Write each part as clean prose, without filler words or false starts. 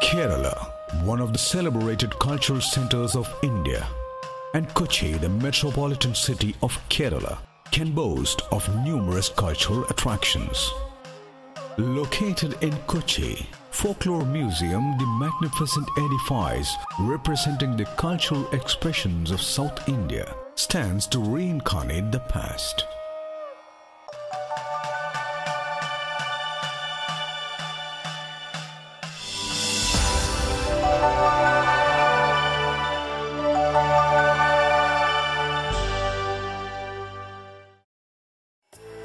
Kerala, one of the celebrated cultural centers of India, and Kochi, the metropolitan city of Kerala, can boast of numerous cultural attractions. Located in Kochi, Folklore Museum, the magnificent edifice representing the cultural expressions of South India, stands to reincarnate the past.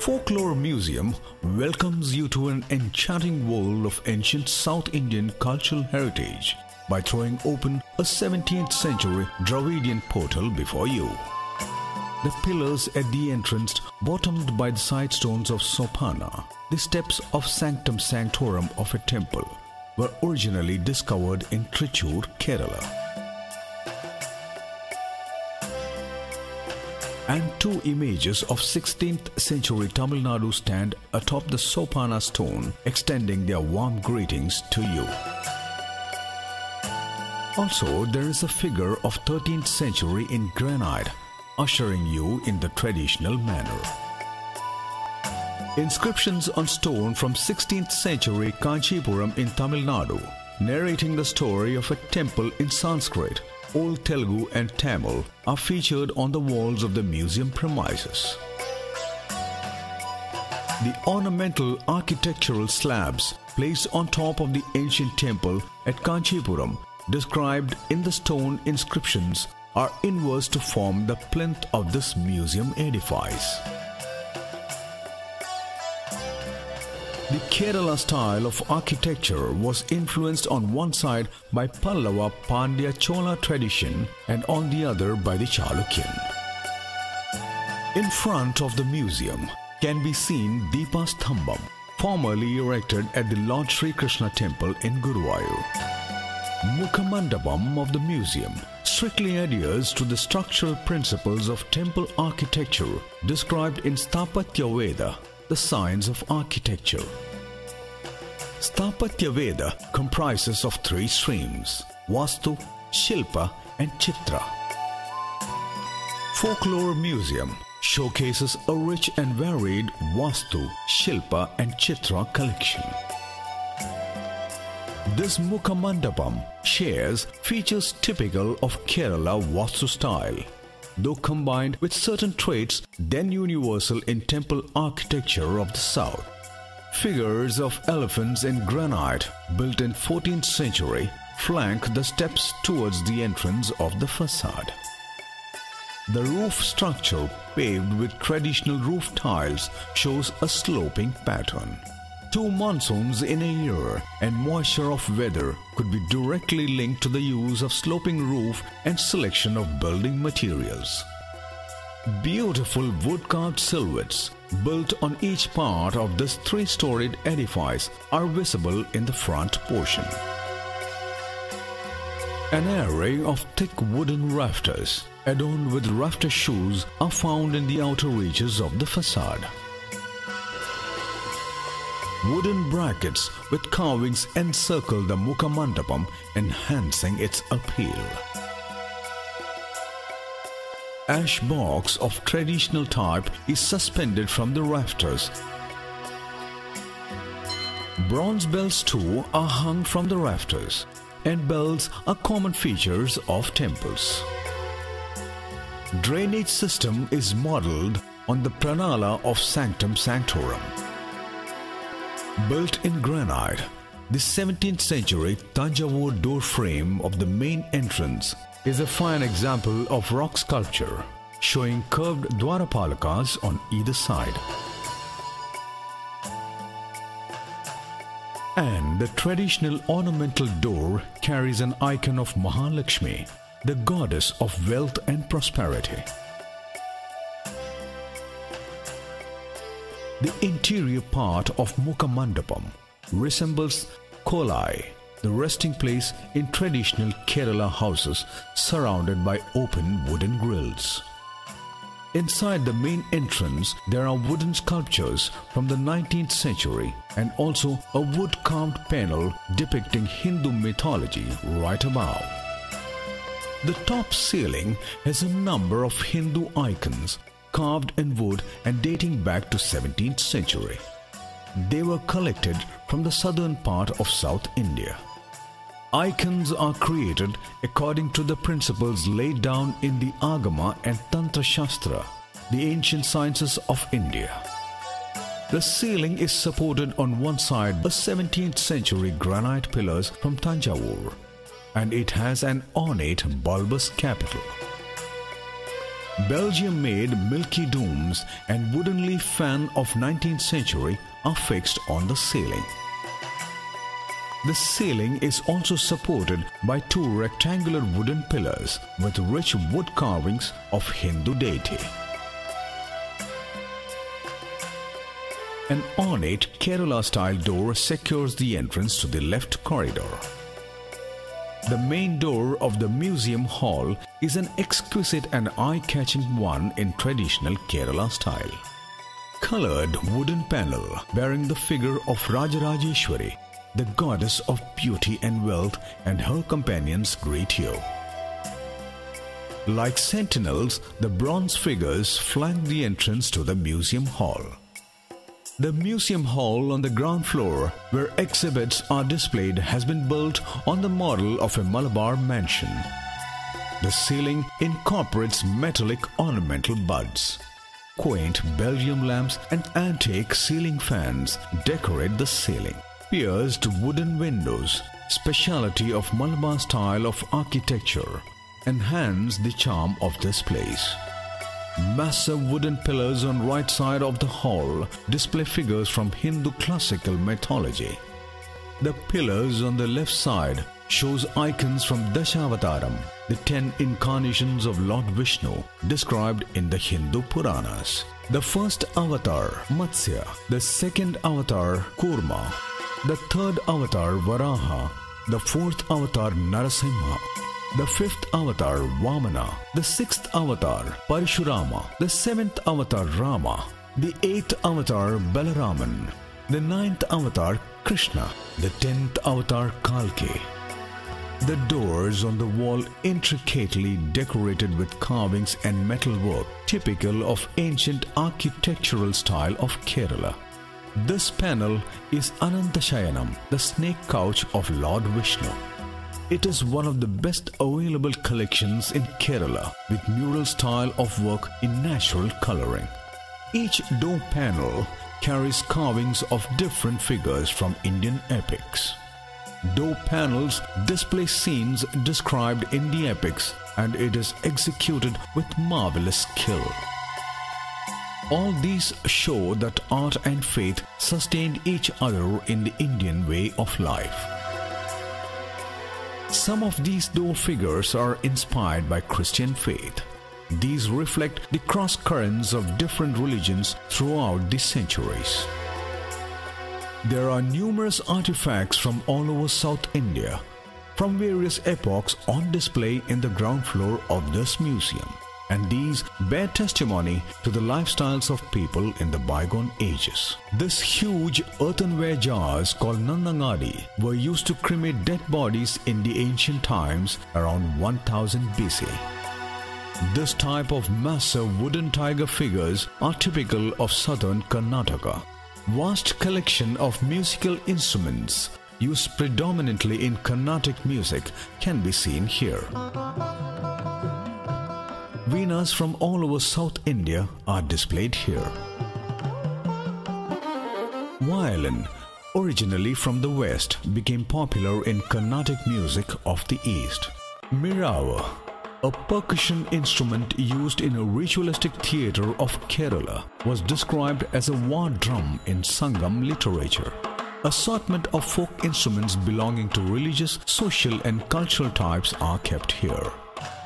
Folklore Museum welcomes you to an enchanting world of ancient South Indian cultural heritage by throwing open a 17th century Dravidian portal before you. The pillars at the entrance, bottomed by the side stones of Sopana, the steps of Sanctum Sanctorum of a temple, were originally discovered in Trichur, Kerala. And two images of 16th century Tamil Nadu stand atop the Sopana stone, extending their warm greetings to you. Also, there is a figure of 13th century in granite, ushering you in the traditional manner. Inscriptions on stone from 16th century Kanchipuram in Tamil Nadu, narrating the story of a temple in Sanskrit, Old Telugu and Tamil, are featured on the walls of the museum premises. The ornamental architectural slabs placed on top of the ancient temple at Kanchipuram, described in the stone inscriptions, are inverse to form the plinth of this museum edifice. The Kerala style of architecture was influenced on one side by Pallava Pandya Chola tradition and on the other by the Chalukyan. In front of the museum can be seen Deepa Stambam, formerly erected at the Lord Sri Krishna temple in Guruvayur. Mukhamandapam of the museum strictly adheres to the structural principles of temple architecture described in Sthapatya Veda, the science of architecture. Sthapatya Veda comprises of three streams: Vastu, Shilpa and Chitra. Folklore Museum showcases a rich and varied Vastu, Shilpa and Chitra collection. This Mukhamandapam shares features typical of Kerala Vastu style, though combined with certain traits then universal in temple architecture of the south. Figures of elephants in granite, built in 14th century, flank the steps towards the entrance of the facade. The roof structure, paved with traditional roof tiles, shows a sloping pattern. Two monsoons in a year and moisture of weather could be directly linked to the use of sloping roof and selection of building materials. Beautiful wood-carved silhouettes built on each part of this three-storied edifice are visible in the front portion. An array of thick wooden rafters adorned with rafter shoes are found in the outer reaches of the facade. Wooden brackets with carvings encircle the Mukhamandapam, enhancing its appeal. Ash box of traditional type is suspended from the rafters. Bronze bells too are hung from the rafters, and bells are common features of temples. Drainage system is modelled on the pranala of Sanctum Sanctorum. Built in granite, the 17th century Tanjavur door frame of the main entrance is a fine example of rock sculpture, showing curved Dwarapalakas on either side. And the traditional ornamental door carries an icon of Mahalakshmi, the goddess of wealth and prosperity. The interior part of Mukhamandapam resembles Kolai, the resting place in traditional Kerala houses surrounded by open wooden grills. Inside the main entrance, there are wooden sculptures from the 19th century and also a wood-carved panel depicting Hindu mythology right above. The top ceiling has a number of Hindu icons carved in wood and dating back to 17th century. They were collected from the southern part of South India. Icons are created according to the principles laid down in the Agama and Tantra Shastra, the ancient sciences of India. The ceiling is supported on one side by 17th century granite pillars from Tanjavur, and it has an ornate bulbous capital. Belgium-made milky domes and wooden leaf fan of 19th century are fixed on the ceiling. The ceiling is also supported by two rectangular wooden pillars with rich wood carvings of Hindu deity. An ornate Kerala-style door secures the entrance to the left corridor. The main door of the museum hall is an exquisite and eye-catching one in traditional Kerala style. Colored wooden panel bearing the figure of Rajarajeshwari, the goddess of beauty and wealth, and her companions greet you. Like sentinels, the bronze figures flank the entrance to the museum hall. The museum hall on the ground floor, where exhibits are displayed, has been built on the model of a Malabar mansion. The ceiling incorporates metallic ornamental buds. Quaint Belgium lamps and antique ceiling fans decorate the ceiling. Pierced wooden windows, speciality of Malabar style of architecture, enhance the charm of this place. Massive wooden pillars on right side of the hall display figures from Hindu classical mythology. The pillars on the left side shows icons from Dashavataram, the 10 incarnations of Lord Vishnu described in the Hindu Puranas. The first avatar, Matsya, the second avatar, Kurma, the third avatar, Varaha, the fourth avatar, Narasimha, the fifth avatar, Vamana, the sixth avatar, Parashurama, the seventh avatar, Rama, the eighth avatar, Balaraman, the ninth avatar, Krishna, the 10th avatar, Kalki. The doors on the wall intricately decorated with carvings and metalwork typical of ancient architectural style of Kerala. This panel is Anantashayanam, the snake couch of Lord Vishnu. It is one of the best available collections in Kerala with mural style of work in natural coloring. Each door panel carries carvings of different figures from Indian epics. Door panels display scenes described in the epics, and it is executed with marvelous skill. All these show that art and faith sustained each other in the Indian way of life. Some of these door figures are inspired by Christian faith. These reflect the cross currents of different religions throughout the centuries. There are numerous artifacts from all over South India, from various epochs on display in the ground floor of this museum, and these bear testimony to the lifestyles of people in the bygone ages. This huge earthenware jars called Nandangadi were used to cremate dead bodies in the ancient times around 1000 BC. This type of massive wooden tiger figures are typical of southern Karnataka. Vast collection of musical instruments used predominantly in Carnatic music can be seen here. Veenas from all over South India are displayed here. Violin, originally from the West, became popular in Carnatic music of the East. Mirava, a percussion instrument used in a ritualistic theatre of Kerala, was described as a war drum in Sangam literature. Assortment of folk instruments belonging to religious, social and cultural types are kept here.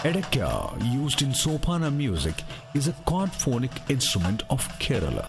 Edakya, used in Sopana music, is a chord phonic instrument of Kerala.